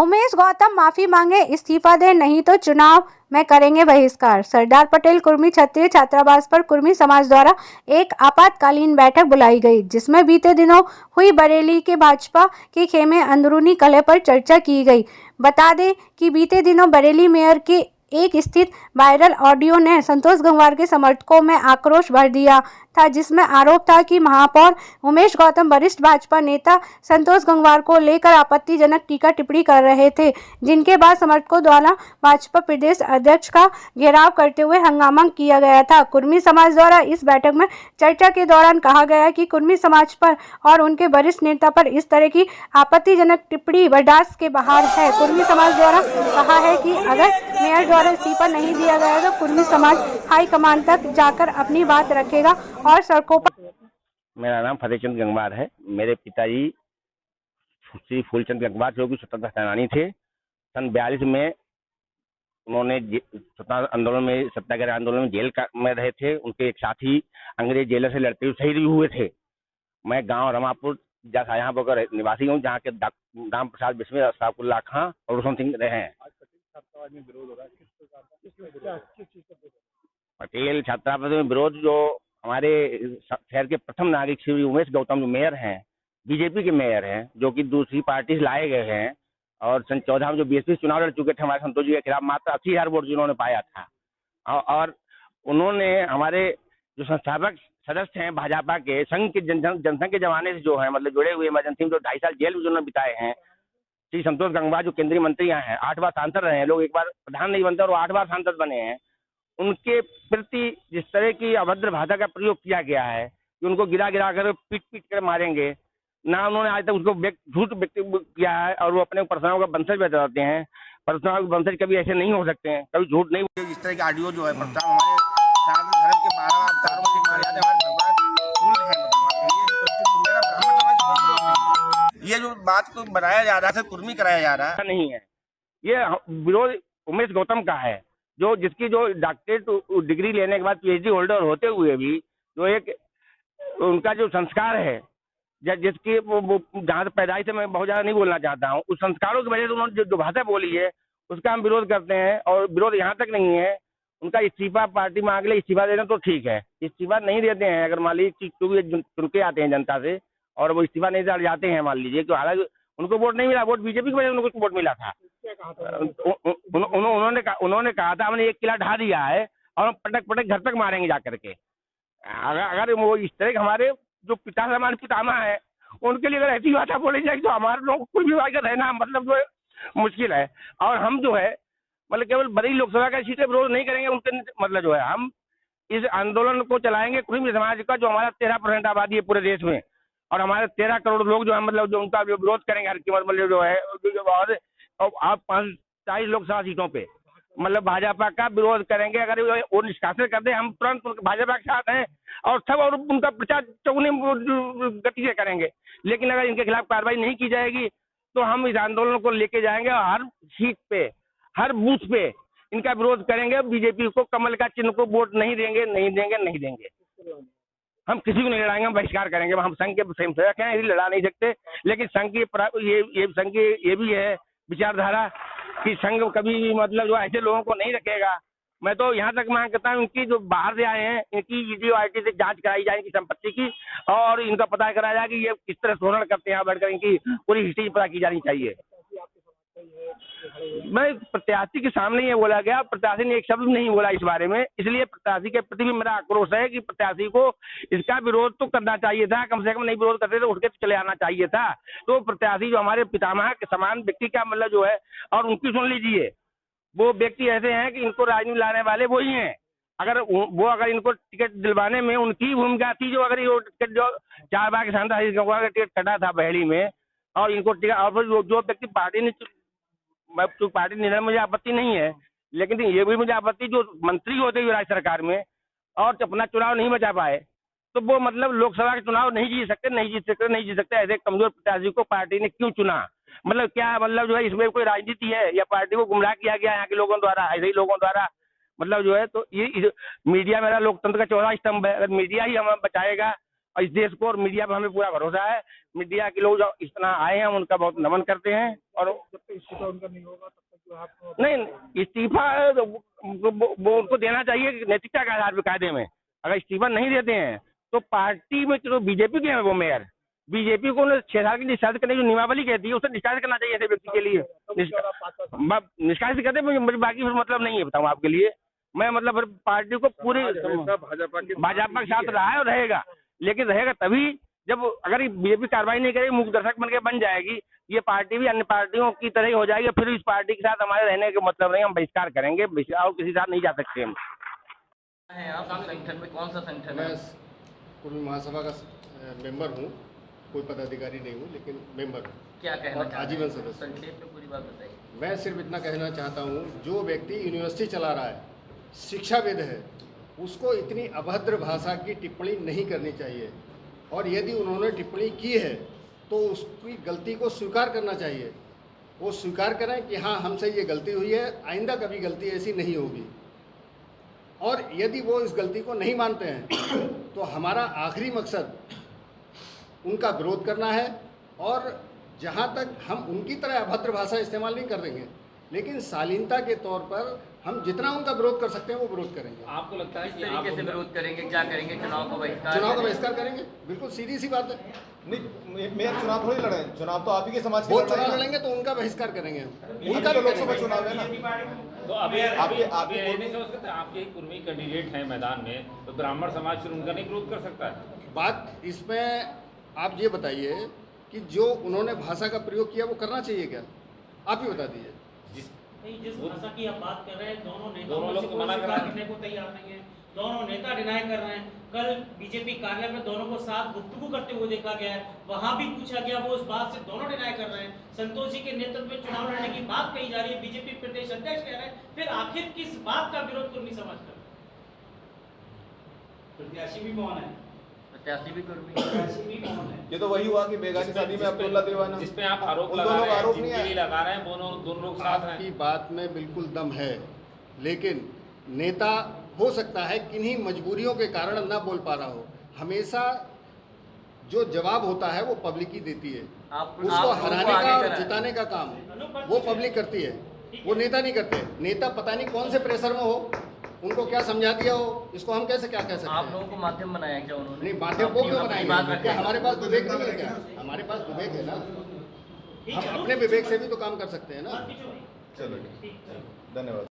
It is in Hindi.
उमेश गौतम माफी मांगे, इस्तीफा दें, नहीं तो चुनाव में करेंगे बहिष्कार। सरदार पटेल कुर्मी क्षत्रिय छात्रावास पर कुर्मी समाज द्वारा एक आपातकालीन बैठक बुलाई गई, जिसमें बीते दिनों हुई बरेली के भाजपा के खेमे अंदरूनी कलह पर चर्चा की गई। बता दें कि बीते दिनों बरेली मेयर के एक स्थित वायरल ऑडियो ने संतोष गंगवार के समर्थकों में आक्रोश भर दिया था, जिसमें आरोप था कि महापौर उमेश गौतम वरिष्ठ भाजपा नेता संतोष गंगवार को लेकर आपत्तिजनक टीका टिप्पणी कर रहे थे, जिनके बाद समर्थकों द्वारा भाजपा प्रदेश अध्यक्ष का घेराव करते हुए हंगामा किया गया था। कुर्मी समाज द्वारा इस बैठक में चर्चा के दौरान कहा गया कि कुर्मी समाज पर और उनके वरिष्ठ नेता पर इस तरह की आपत्तिजनक टिप्पणी बर्दाश्त के बाहर है। कुर्मी समाज द्वारा कहा है कि अगर मेयर द्वारा इस्तीफा नहीं दिया गया तो कुर्मी समाज हाईकमान तक जाकर अपनी बात रखेगा और सड़कों पर। मेरा नाम फतेहचंद गंगवार है। मेरे पिताजी श्री फूलचंद गंगवार जो कि स्वतंत्रता सेनानी थे। सन 42 में उन्होंने स्वतंत्रता आंदोलन में, सत्याग्रह आंदोलन में जेल में रहे थे। उनके एक साथी अंग्रेज जेलर से लड़ते हुए शहीद भी हुए थे। मैं गांव रमापुर शाहजहांपुर का निवासी हूँ, जहाँ के राम प्रसाद बिस्मिल, अशफाकुल्लाह खां और रोशन सिंह रहे हैं। पटेल छात्रावास में विरोध जो हमारे शहर के प्रथम नागरिक श्री उमेश गौतम जो मेयर हैं, बीजेपी के मेयर हैं, जो कि दूसरी पार्टी से लाए गए हैं और सन 14 में जो बीएसपी चुनाव लड़ चुके थे हमारे संतोष जी के खिलाफ, मात्र 80,000 वोट जिन्होंने पाया था। और उन्होंने हमारे जो संस्थापक सदस्य हैं भाजपा के संघ के जनसंघ के जमाने से जो है मतलब जुड़े हुए, इमरजेंसी में जो 2.5 साल जेल में जिन्होंने बिताए हैं, श्री संतोष गंगवार जो केंद्रीय मंत्री हैं, 8 बार सांसद रहे हैं। लोग एक बार प्रधान नहीं बनते और 8 बार सांसद बने हैं। उनके प्रति जिस तरह की अभद्र भाषा का प्रयोग किया गया है कि उनको गिरा गिरा कर पीट पीट कर मारेंगे, ना उन्होंने आज तक उसको झूठ व्यक्त किया है और वो अपने परसनाओं का वंशज बताते हैं। परसनाओं के वंशज कभी ऐसे नहीं हो सकते हैं, कभी झूठ नहीं। इस तरह के ऑडियो जो है प्रस्ताव हमारे सनातन धर्म के 12 अवतारों में मारे जाते हैं। हमारे भगवान मेरा ब्राह्मण समाज ये जो बात को बनाया जा रहा है, कुर्मी कराया जा रहा है, नहीं है। ये विरोध उमेश गौतम का है, जो जिसकी जो डॉक्टरेट डिग्री लेने के बाद पीएचडी होल्डर होते हुए भी जो एक उनका जो संस्कार है, जिसकी वो जहाँ पैदाइश से मैं बहुत ज्यादा नहीं बोलना चाहता हूँ, उस संस्कारों की वजह से उन्होंने जो भाषा बोली है उसका हम विरोध करते हैं। और विरोध यहाँ तक नहीं है, उनका इस्तीफा पार्टी मांग ले, इस्तीफा देना तो ठीक है, इस्तीफा नहीं देते हैं। अगर मान लीजिए चुन के आते हैं जनता से और वो इस्तीफा नहीं डाल जाते हैं, मान लीजिए तो हालांकि उनको वोट नहीं मिला, वोट बीजेपी की वजह से उनको वोट मिला था। उन्होंने कहा था हमने 1 किला ढा दिया है और हम पटक पटक घर तक मारेंगे जाकर के। अगर वो इस तरह हमारे जो पिता हमारे पितामह है उनके लिए अगर ऐसी भाषा बोली जाए तो हमारे लोग कुछ भी वाकर रहना मतलब जो है मुश्किल है। और हम जो है मतलब केवल बड़ी लोकसभा का सीटें विरोध नहीं करेंगे, उनके मतलब जो है हम इस आंदोलन को चलाएंगे कुर्मी समाज का, जो हमारा 13% आबादी है पूरे देश में और हमारे 13 करोड़ लोग जो है मतलब जो उनका जो विरोध करेंगे हर कीमत, मतलब जो है और आप 40 लोकसभा सीटों पे मतलब भाजपा का विरोध करेंगे। अगर वो निष्कासित कर दे हम तुरंत भाजपा के साथ हैं और सब और उनका प्रचार चौगुनी गति से करेंगे। लेकिन अगर इनके खिलाफ कार्रवाई नहीं की जाएगी तो हम इस आंदोलन को लेके जाएंगे और हर सीट पे, हर बूथ पे इनका विरोध करेंगे। बीजेपी को कमल का चिन्ह को वोट नहीं देंगे, नहीं देंगे, नहीं देंगे। हम किसी को नहीं लड़ाएंगे, हम बहिष्कार करेंगे। हम संघ के स्वयंसेवक हैं, इसलिए लड़ा नहीं सकते। लेकिन संघ की ये संघ की ये भी है विचारधारा कि संघ कभी भी मतलब जो ऐसे लोगों को नहीं रखेगा। मैं तो यहाँ तक मांग करता हूँ इनकी जो बाहर से आए हैं इनकी ईडीआईटी से जांच कराई जाए इनकी संपत्ति की और इनका पता कराया जाए कि ये किस तरह शोषण करते हैं। बैठकर इनकी पूरी हिस्ट्री पता की जानी चाहिए। मैं प्रत्याशी के सामने ये बोला गया, प्रत्याशी ने एक शब्द नहीं बोला इस बारे में, इसलिए प्रत्याशी के प्रति भी मेरा आक्रोश है कि प्रत्याशी को इसका विरोध तो करना चाहिए था, कम से कम नहीं विरोध करते तो उठ के चले आना चाहिए था। तो प्रत्याशी जो हमारे पितामह के समान व्यक्ति का मतलब जो है, और उनकी सुन लीजिए, वो व्यक्ति ऐसे हैं कि इनको राजनीति लाने वाले वही हैं। अगर इनको टिकट दिलवाने में उनकी भूमिका थी, जो अगर ये टिकट जो 4 बार किसान था का टिकट कटा था बहेड़ी में और इनको टिकट और जो व्यक्ति पार्टी ने निर्णय मुझे आपत्ति नहीं है, लेकिन ये भी मुझे आपत्ति जो मंत्री होते हुए राज्य सरकार में और अपना चुनाव नहीं बचा पाए तो वो मतलब लोकसभा के चुनाव नहीं जीत सकते। ऐसे कमजोर प्रत्याशी को पार्टी ने क्यों चुना? मतलब क्या मतलब जो है इसमें कोई राजनीति है या पार्टी को गुमराह किया गया यहाँ के लोगों द्वारा, ऐसे ही लोगों द्वारा मतलब जो है। तो ये मीडिया मेरा लोकतंत्र का चौथा स्तंभ है। अगर मीडिया ही हमें बचाएगा और इस देश को और मीडिया पर हमें पूरा भरोसा है। मीडिया के लोग जो इस तरह आए हैं, हम उनका बहुत नमन करते हैं। और जब तक इस्तीफा उनका नहीं होगा तब तक जो आप नहीं, इस्तीफा वो उनको देना चाहिए नैतिकता के आधार पर, कायदे में। अगर इस्तीफा नहीं देते हैं तो पार्टी में जो बीजेपी के हैं वो मेयर, बीजेपी को 6 साल की डिस्चार्ज करने की जो नियमावली कहती है उसे डिस्चार्ज करना चाहिए ऐसे व्यक्ति के लिए। निष्कासित करते मुझे बाकी फिर मतलब नहीं है, बताऊँ आपके लिए। मैं मतलब फिर पार्टी को पूरे भाजपा के साथ रहा है और रहेगा, लेकिन रहेगा तभी जब अगर बीजेपी कार्रवाई नहीं करेगी, मुख्य दर्शक बन के बन जाएगी, ये पार्टी भी अन्य पार्टियों की तरह ही हो जाएगी। फिर इस पार्टी के साथ हमारे रहने का मतलब नहीं, हम बहिष्कार करेंगे और किसी साथ नहीं जा सकते हम। आप संगठन में कौन सा संगठन है? मैं कुर्मी महासभा का मेंबर हूँ, कोई पदाधिकारी नहीं हूँ, लेकिन मेंबर हूँ। क्या कहना और चाहते हैं? आजीवन सदस्य। संक्षेप में पूरी बात बताइए। मैं सिर्फ इतना कहना चाहता हूँ, जो व्यक्ति यूनिवर्सिटी चला रहा है, शिक्षाविद है, उसको इतनी अभद्र भाषा की टिप्पणी नहीं करनी चाहिए। और यदि उन्होंने टिप्पणी की है तो उसकी गलती को स्वीकार करना चाहिए। वो स्वीकार करें कि हाँ, हमसे ये गलती हुई है, आइंदा कभी गलती ऐसी नहीं होगी। और यदि वो इस गलती को नहीं मानते हैं तो हमारा आखिरी मकसद उनका विरोध करना है। और जहाँ तक हम उनकी तरह अभद्र भाषा इस्तेमाल नहीं कर देंगे, लेकिन शालीनता के तौर पर हम जितना उनका विरोध कर सकते हैं वो विरोध करेंगे। आपको लगता है किस तरीके से विरोध करेंगे? क्या करेंगे? चुनाव का बहिष्कार करेंगे, बिल्कुल सीधी सी बात है। नहीं, मेयर चुनाव थोड़ी लड़े, चुनाव तो आप ही के समाज के वो चुनाव लड़ेंगे तो उनका बहिष्कार करेंगे हम। उनका तो लोकसभा चुनाव है ना। तो अभी आप ये नहीं समझ सकते, आप यही कुर्मी कैंडिडेट हैं मैदान में, तो ब्राह्मण समाज फिर उनका नहीं विरोध कर सकता है? बात इसमें आप ये बताइए कि जो उन्होंने भाषा का प्रयोग किया वो करना चाहिए क्या? आप ही बता दीजिए। जिस भाषा की आप बात कर रहे हैं, दोनों लोग तो मना कर रहे हैं, करने को तैयार नहीं है। दोनों नेता डिनाई कर रहे हैं। कल बीजेपी कार्यालय में दोनों को साथ गुफ्तगू करते हुए देखा गया है, वहां भी पूछा गया, वो उस बात से दोनों डिनाई कर रहे हैं। संतोष जी के नेतृत्व में चुनाव लड़ने की बात कही जा रही है, बीजेपी प्रदेश अध्यक्ष कह रहे हैं, फिर आखिर किस बात का विरोध कुर्मी समाज कर रहा है? प्रत्याशी भी कौन है? प्रत्याशी भी कुर्मी ये तो वही हुआ कि बेगानी शादी में अब्दुल्ला दीवाना, जिसपे आप आरोप उन लगा दोनों रहे का हैं, आरोप नहीं जिनके लिए है। लगा रहे हैं, दोनों लोग साथ हैं। आपकी बात में बिल्कुल दम है, लेकिन नेता हो सकता है किन्हीं मजबूरियों के कारण ना बोल पा रहा हो। हमेशा जो जवाब होता है वो पब्लिक ही देती है। उसको हराने का और जिताने का काम वो पब्लिक करती है, वो नेता नहीं करते। नेता पता नहीं कौन से प्रेशर में हो, उनको क्या समझा दिया हो, इसको हम कैसे क्या कह सकते आप हैं? लोगों को माध्यम बनाया क्या उन्होंने? नहीं, माध्यम वो क्यों अपनी बात बनाएंगे? रखने हमारे पास विवेक नहीं है क्या? हमारे पास विवेक है ना, हम अपने विवेक से भी तो काम कर सकते हैं ना। चलो, धन्यवाद।